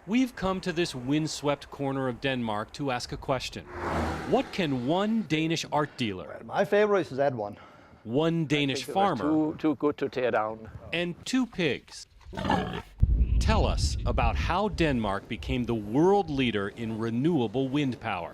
We've come to this windswept corner of Denmark to ask a question. What can one Danish art dealer, Well, my favorite is that one Danish farmer, too good to tear down, and two pigs tell us about how Denmark became the world leader in renewable wind power?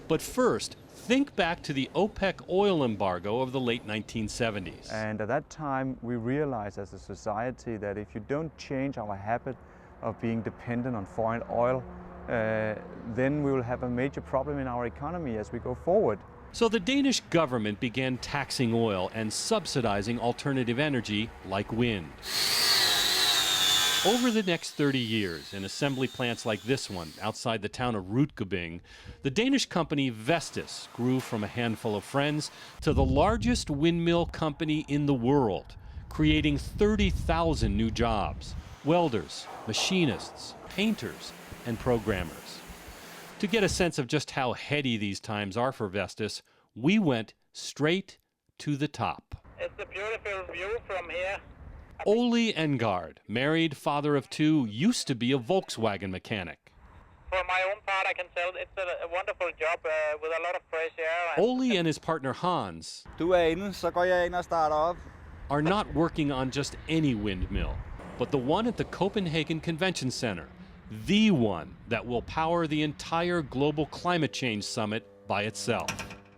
But first, think back to the OPEC oil embargo of the late 1970s. And at that time, we realized as a society that if you don't change our habit of being dependent on foreign oil, then we will have a major problem in our economy as we go forward. So the Danish government began taxing oil and subsidizing alternative energy like wind. Over the next 30 years, in assembly plants like this one outside the town of Rutgebing, the Danish company Vestas grew from a handful of friends to the largest windmill company in the world, creating 30,000 new jobs: welders, machinists, painters, and programmers. To get a sense of just how heady these times are for Vestas, we went straight to the top. It's a beautiful view from here. Ole Engard, married, father of two, used to be a Volkswagen mechanic. For my own part, I can tell it's a wonderful job with a lot of fresh air. Ole and his partner Hans Du er inde, så går jeg ind og starter op. are not working on just any windmill, but the one at the Copenhagen Convention Center, the one that will power the entire global climate change summit by itself.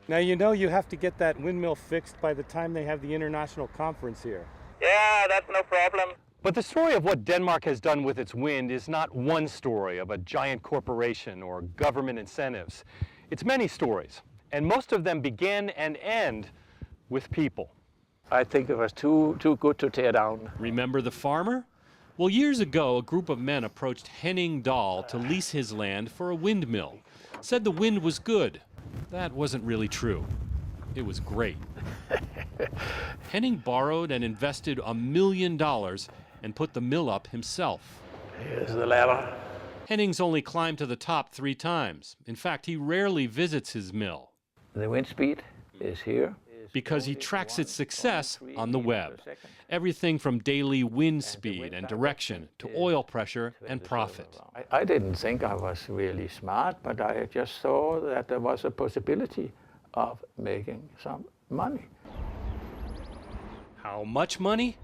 Now, you know you have to get that windmill fixed by the time they have the international conference here. Yeah, that's no problem. But the story of what Denmark has done with its wind is not one story of a giant corporation or government incentives. It's many stories, and most of them begin and end with people. I think it was too good to tear down. Remember the farmer? Well, years ago, a group of men approached Henning Dahl to lease his land for a windmill. Said the wind was good. That wasn't really true. It was great. Henning borrowed and invested $1 million and put the mill up himself. Here's the ladder. Henning's only climbed to the top 3 times. In fact, he rarely visits his mill The wind speed is here. because he tracks its success on the web. Everything from daily wind speed and direction to oil pressure and profit. I didn't think I was really smart, but I just saw that there was a possibility of making some money. How much money?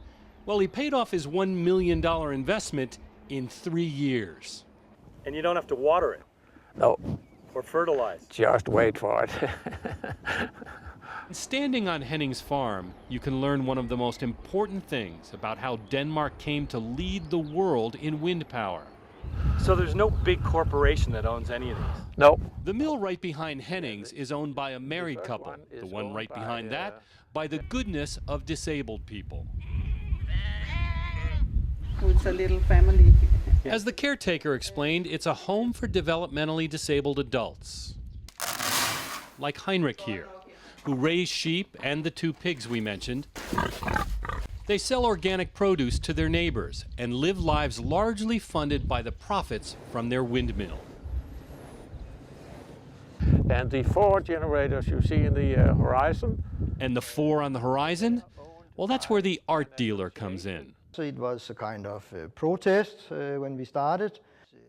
Well, he paid off his $1 million investment in 3 years. And you don't have to water it No, or fertilize. just wait for it. Standing on Henning's farm, you can learn one of the most important things about how Denmark came to lead the world in wind power. So there's no big corporation that owns any of these? No, The mill right behind Henning's is owned by a married couple. The one right behind that, by the goodness of disabled people. It's a little family. As the caretaker explained, it's a home for developmentally disabled adults. Like Heinrich here, who raise sheep and the 2 pigs we mentioned. They sell organic produce to their neighbors and live lives largely funded by the profits from their windmill. and the 4 generators you see in the horizon. And the 4 on the horizon? Well, that's where the art dealer comes in. So it was a kind of protest when we started.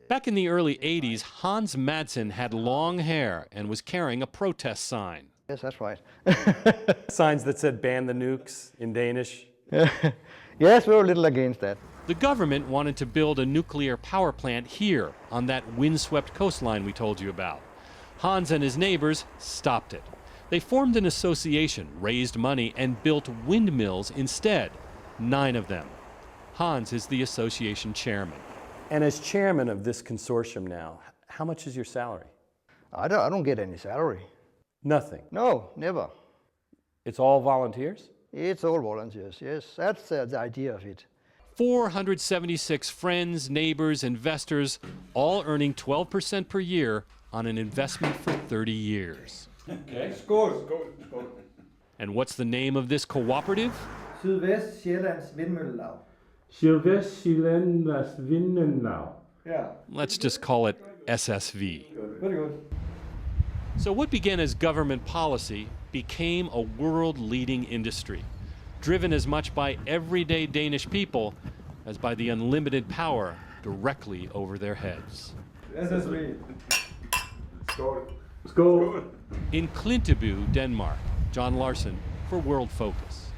Back in the early 80s, Hans Madsen had long hair and was carrying a protest sign. Yes, that's right. Signs that said ban the nukes in Danish. Yes, we were a little against that. The government wanted to build a nuclear power plant here on that windswept coastline we told you about. Hans and his neighbors stopped it. They formed an association, raised money, and built windmills instead, 9 of them. Hans is the association chairman. And as chairman of this consortium now, how much is your salary? I don't get any salary. Nothing. No, never. It's all volunteers? It's all volunteers, yes. That's the idea of it. 476 friends, neighbors, investors, all earning 12% per year on an investment for 30 years. Okay. Skål. And what's the name of this cooperative? Sydvest Sjællands Vindmøllelaug. Sydvestsjællands Vindmøllelaug. Yeah. Let's just call it SSV. Very good. So what began as government policy became a world-leading industry, driven as much by everyday Danish people as by the unlimited power directly over their heads. In Klintebue, Denmark, John Larson for World Focus.